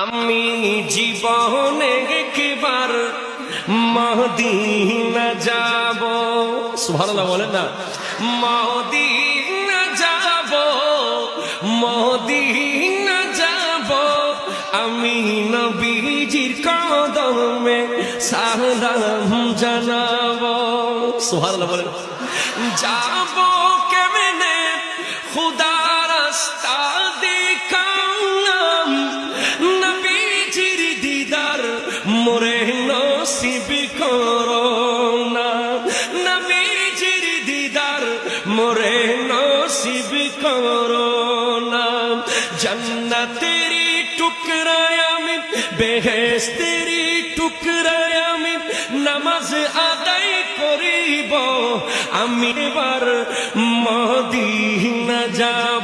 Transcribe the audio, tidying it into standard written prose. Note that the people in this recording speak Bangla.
আমি জীবনে একবার মদিনা যাব। সুবহানাল্লাহ বলেন না, মদিনা যাব, মদিনা যাব, আমি নবীজির কদমে সালাম জানাবো। সুবহানাল্লাহ বলেন। যাব কেমনে খুদা রাস্তা দেখালাম, নবীজির দিদার মোরে নসিব করো না, নবীজির দিদার মোরে নসিব করো না। জান্নাতেরি টুকরায় আমি, বেহেশতেরি টুকরায় আমি নামাজ আদায় করিব, আমি এবার মদিনা যাব।